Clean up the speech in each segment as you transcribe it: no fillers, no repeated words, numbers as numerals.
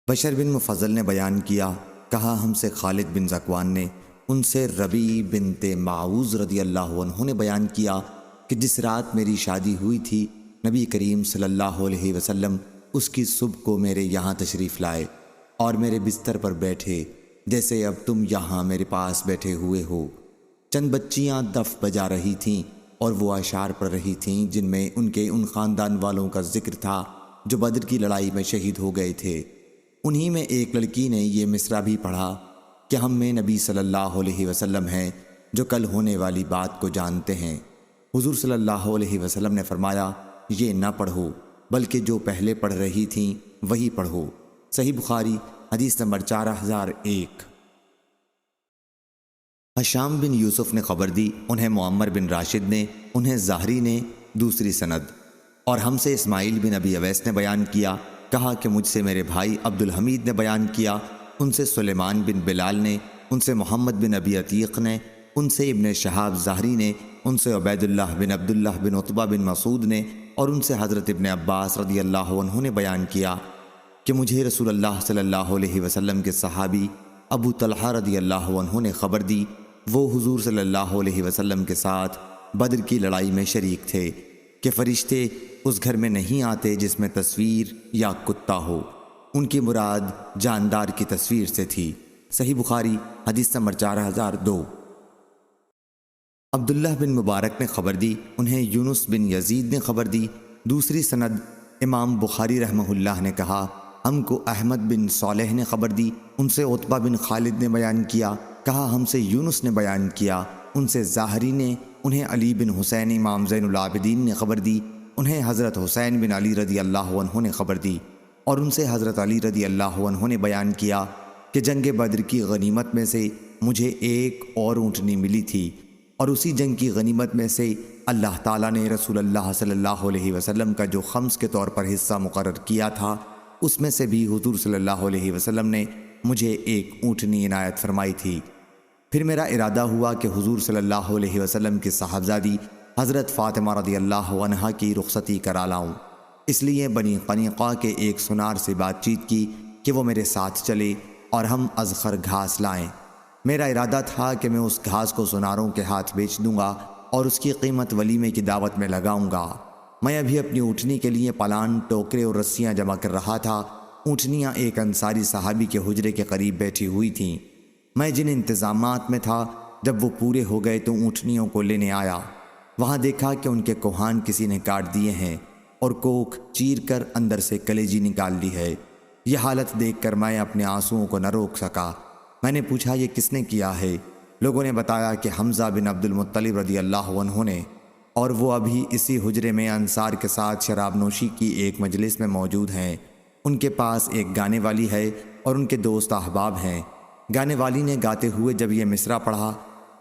بشر بن مفضل نے بیان کیا، کہا ہم سے خالد بن ذکوان نے، ان سے ربیع بنت معوذ رضی اللہ عنہ نے بیان کیا کہ جس رات میری شادی ہوئی تھی نبی کریم صلی اللہ علیہ وسلم اس کی صبح کو میرے یہاں تشریف لائے اور میرے بستر پر بیٹھے جیسے اب تم یہاں میرے پاس بیٹھے ہوئے ہو۔ چند بچیاں دف بجا رہی تھیں اور وہ اشعار پڑھ رہی تھیں جن میں ان کے ان خاندان والوں کا ذکر تھا جو بدر کی لڑائی میں شہید ہو گئے تھے۔ انہی میں ایک لڑکی نے یہ مصرع بھی پڑھا کہ ہم میں نبی صلی اللہ علیہ وسلم ہیں جو کل ہونے والی بات کو جانتے ہیں۔ حضور صلی اللہ علیہ وسلم نے فرمایا، یہ نہ پڑھو بلکہ جو پہلے پڑھ رہی تھیں وہی پڑھو۔ صحیح بخاری حدیث نمبر 4001۔ ہشام بن یوسف نے خبر دی، انہیں معمر بن راشد نے، انہیں زہری نے دوسری سند، اور ہم سے اسماعیل بن ابی اویس نے بیان کیا، کہا کہ مجھ سے میرے بھائی عبد الحمید نے بیان کیا، ان سے سلیمان بن بلال نے، ان سے محمد بن ابی عتیق نے، ان سے ابن شہاب زہری نے، ان سے عبید اللہ بن عبداللہ بن عتبہ بن مسعود نے، اور ان سے حضرت ابن عباس رضی اللہ عنہ نے بیان کیا کہ مجھے رسول اللہ صلی اللہ علیہ وسلم کے صحابی ابو طلحہ رضی اللہ عنہ نے خبر دی، وہ حضور صلی اللہ علیہ وسلم کے ساتھ بدر کی لڑائی میں شریک تھے کہ فرشتے اس گھر میں نہیں آتے جس میں تصویر یا کتا ہو۔ ان کی مراد جاندار کی تصویر سے تھی۔ صحیح بخاری حدیث نمبر 4002۔ عبداللہ بن مبارک نے خبر دی، انہیں یونس بن یزید نے خبر دی دوسری سند۔ امام بخاری رحمہ اللہ نے کہا، ہم کو احمد بن صالح نے خبر دی، ان سے عتبہ بن خالد نے بیان کیا، کہا ہم سے یونس نے بیان کیا، ان سے زاہری نے، انہیں علی بن حسین امام زین العابدین نے خبر دی، انہیں حضرت حسین بن علی رضی اللہ عنہ نے خبر دی، اور ان سے حضرت علی رضی اللہ عنہ نے بیان کیا کہ جنگ بدر کی غنیمت میں سے مجھے ایک اور اونٹنی ملی تھی، اور اسی جنگ کی غنیمت میں سے اللہ تعالیٰ نے رسول اللہ صلی اللہ علیہ وسلم کا جو خمس کے طور پر حصہ مقرر کیا تھا اس میں سے بھی حضور صلی اللہ علیہ وسلم نے مجھے ایک اونٹنی عنایت فرمائی تھی۔ پھر میرا ارادہ ہوا کہ حضور صلی اللہ علیہ وسلم کی صاحبزادی حضرت فاطمہ رضی اللہ عنہا کی رخصتی کرا لاؤں، اس لیے بنی قنیقہ کے ایک سنار سے بات چیت کی کہ وہ میرے ساتھ چلے اور ہم ازخر گھاس لائیں۔ میرا ارادہ تھا کہ میں اس گھاس کو سناروں کے ہاتھ بیچ دوں گا اور اس کی قیمت ولیمے کی دعوت میں لگاؤں گا۔ میں ابھی اپنی اونٹنی کے لیے پلان، ٹوکرے اور رسیاں جمع کر رہا تھا۔ اونٹنیاں ایک انصاری صحابی کے حجرے کے قریب بیٹھی ہوئی تھیں۔ میں جن انتظامات میں تھا جب وہ پورے ہو گئے تو اونٹنیوں کو لینے آیا، وہاں دیکھا کہ ان کے کوہان کسی نے کاٹ دیے ہیں اور کوکھ چیر کر اندر سے کلیجی نکال لی ہے۔ یہ حالت دیکھ کر میں اپنے آنسوؤں کو نہ روک سکا۔ میں نے پوچھا یہ کس نے کیا ہے؟ لوگوں نے بتایا کہ حمزہ بن عبد المطلب رضی اللہ عنہ نے، اور وہ ابھی اسی حجرے میں انصار کے ساتھ شراب نوشی کی ایک مجلس میں موجود ہیں۔ ان کے پاس ایک گانے والی ہے اور ان کے دوست احباب ہیں۔ گانے والی نے گاتے ہوئے جب یہ مصرع پڑھا،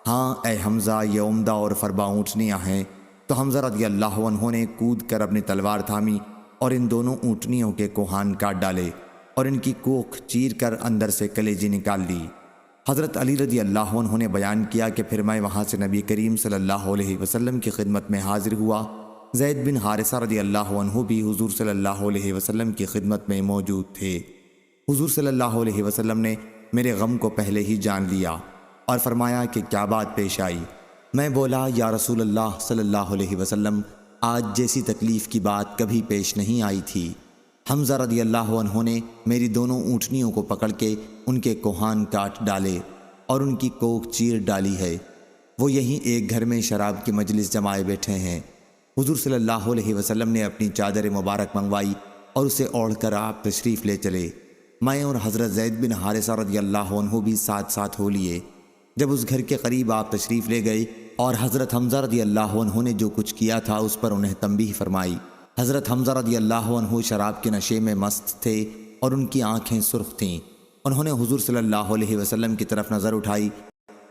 ہاں اے حمزہ یہ عمدہ اور فربا اونٹنیاں ہیں، تو حمزہ رضی اللہ عنہ نے کود کر اپنی تلوار تھامی اور ان دونوں اونٹنیوں کے کوہان کاٹ ڈالے اور ان کی کوکھ چیر کر اندر سے کلیجی نکال لی۔ حضرت علی رضی اللہ عنہ نے بیان کیا کہ پھر میں وہاں سے نبی کریم صلی اللہ علیہ وسلم کی خدمت میں حاضر ہوا۔ زید بن حارثہ رضی اللہ عنہ بھی حضور صلی اللہ علیہ وسلم کی خدمت میں موجود تھے۔ حضور صلی اللہ علیہ وسلم نے میرے غم کو پہلے ہی جان لیا اور فرمایا کہ کیا بات پیش آئی؟ میں بولا، یا رسول اللہ صلی اللہ علیہ وسلم، آج جیسی تکلیف کی بات کبھی پیش نہیں آئی تھی۔ حمزہ رضی اللہ عنہ نے میری دونوں اونٹنیوں کو پکڑ کے ان کے کوہان کاٹ ڈالے اور ان کی کوکھ چیر ڈالی ہے۔ وہ یہیں ایک گھر میں شراب کی مجلس جمائے بیٹھے ہیں۔ حضور صلی اللہ علیہ وسلم نے اپنی چادر مبارک منگوائی اور اسے اوڑھ کر آپ تشریف لے چلے۔ میں اور حضرت زید بن حارثہ رضی اللہ عنہ بھی ساتھ ساتھ ہو لیے۔ جب اس گھر کے قریب آپ تشریف لے گئے اور حضرت حمزہ رضی اللہ عنہ نے جو کچھ کیا تھا اس پر انہیں تنبیہ فرمائی۔ حضرت حمزہ رضی اللہ عنہ شراب کے نشے میں مست تھے اور ان کی آنکھیں سرخ تھیں۔ انہوں نے حضور صلی اللہ علیہ وسلم کی طرف نظر اٹھائی،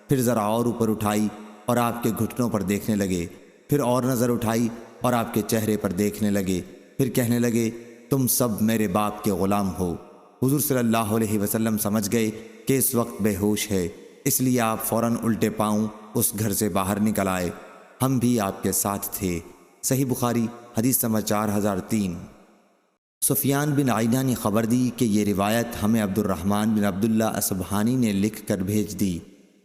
پھر ذرا اور اوپر اٹھائی اور آپ کے گھٹنوں پر دیکھنے لگے، پھر اور نظر اٹھائی اور آپ کے چہرے پر دیکھنے لگے، پھر کہنے لگے، تم سب میرے باپ کے غلام ہو۔ حضور صلی اللہ علیہ وسلم سمجھ گئے کہ اس وقت بے ہوش ہے، اس لیے آپ فوراً الٹے پاؤں اس گھر سے باہر نکل آئے۔ ہم بھی آپ کے ساتھ تھے۔ صحیح بخاری حدیث نمبر 4003۔ سفیان بن عیینہ نے خبر دی کہ یہ روایت ہمیں عبد الرحمن بن عبداللہ اصبہانی نے لکھ کر بھیج دی۔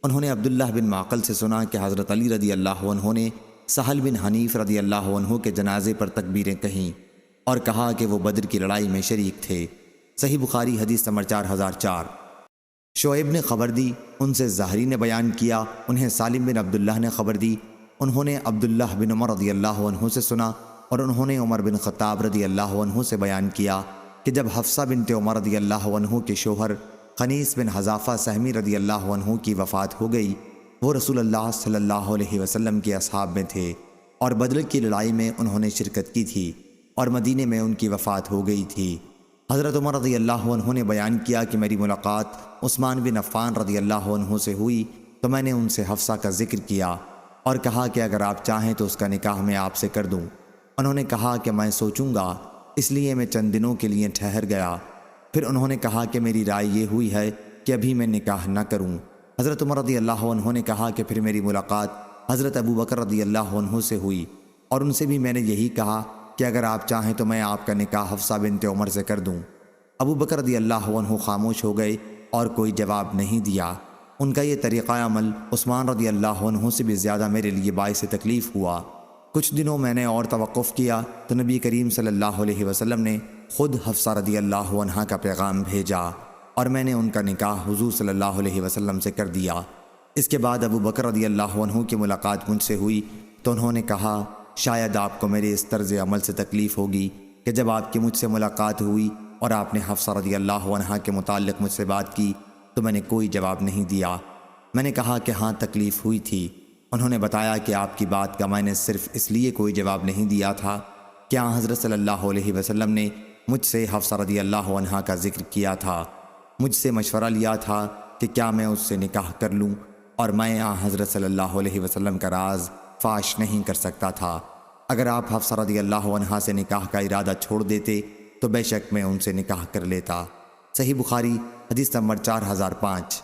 انہوں نے عبداللہ بن معقل سے سنا کہ حضرت علی رضی اللہ عنہ نے سہل بن حنیف رضی اللہ عنہ کے جنازے پر تکبیریں کہیں اور کہا کہ وہ بدر کی لڑائی میں شریک تھے۔ صحیح بخاری حدیث نمبر 4004۔ شعیب نے خبر دی، ان سے زہری نے بیان کیا، انہیں سالم بن عبداللہ نے خبر دی، انہوں نے عبداللہ بن عمر رضی اللہ عنہ سے سنا اور انہوں نے عمر بن خطاب رضی اللہ عنہ سے بیان کیا کہ جب حفصہ بنت عمر رضی اللہ عنہ کے شوہر خنیس بن حذافہ سہمی رضی اللہ عنہ کی وفات ہو گئی، وہ رسول اللہ صلی اللہ علیہ وسلم کے اصحاب میں تھے اور بدر کی لڑائی میں انہوں نے شرکت کی تھی اور مدینے میں ان کی وفات ہو گئی تھی۔ حضرت عمر رضی اللہ عنہ نے بیان کیا کہ میری ملاقات عثمان بن عفان رضی اللہ عنہ سے ہوئی تو میں نے ان سے حفصہ کا ذکر کیا اور کہا کہ اگر آپ چاہیں تو اس کا نکاح میں آپ سے کر دوں۔ انہوں نے کہا کہ میں سوچوں گا، اس لیے میں چند دنوں کے لیے ٹھہر گیا۔ پھر انہوں نے کہا کہ میری رائے یہ ہوئی ہے کہ ابھی میں نکاح نہ کروں۔ حضرت عمر رضی اللہ عنہ نے کہا کہ پھر میری ملاقات حضرت ابو بکر رضی اللہ عنہ سے ہوئی اور ان سے بھی میں نے یہی کہا کہ اگر آپ چاہیں تو میں آپ کا نکاح حفصہ بنت عمر سے کر دوں۔ ابو بکر رضی اللہ عنہ خاموش ہو گئے اور کوئی جواب نہیں دیا۔ ان کا یہ طریقہ عمل عثمان رضی اللہ عنہ سے بھی زیادہ میرے لیے باعث تکلیف ہوا۔ کچھ دنوں میں نے اور توقف کیا تو نبی کریم صلی اللہ علیہ وسلم نے خود حفصہ رضی اللہ عنہ کا پیغام بھیجا اور میں نے ان کا نکاح حضور صلی اللہ علیہ وسلم سے کر دیا۔ اس کے بعد ابو بکر رضی اللہ عنہ کی ملاقات مجھ سے ہوئی تو انہوں نے کہا شاید آپ کو میرے اس طرز عمل سے تکلیف ہوگی کہ جب آپ کی مجھ سے ملاقات ہوئی اور آپ نے حفصہ رضی اللہ عنہ کے متعلق مجھ سے بات کی تو میں نے کوئی جواب نہیں دیا۔ میں نے کہا کہ ہاں تکلیف ہوئی تھی۔ انہوں نے بتایا کہ آپ کی بات کا میں نے صرف اس لیے کوئی جواب نہیں دیا تھا کہ حضرت صلی اللہ علیہ وسلم نے مجھ سے حفصہ رضی اللہ عنہ کا ذکر کیا تھا، مجھ سے مشورہ لیا تھا کہ کیا میں اس سے نکاح کر لوں، اور میں حضرت صلی اللہ علیہ وسلم کا راز فاش نہیں کر سکتا تھا۔ اگر آپ حفصہ رضی اللہ عنہ سے نکاح کا ارادہ چھوڑ دیتے تو بے شک میں ان سے نکاح کر لیتا۔ صحیح بخاری حدیث نمبر 4005۔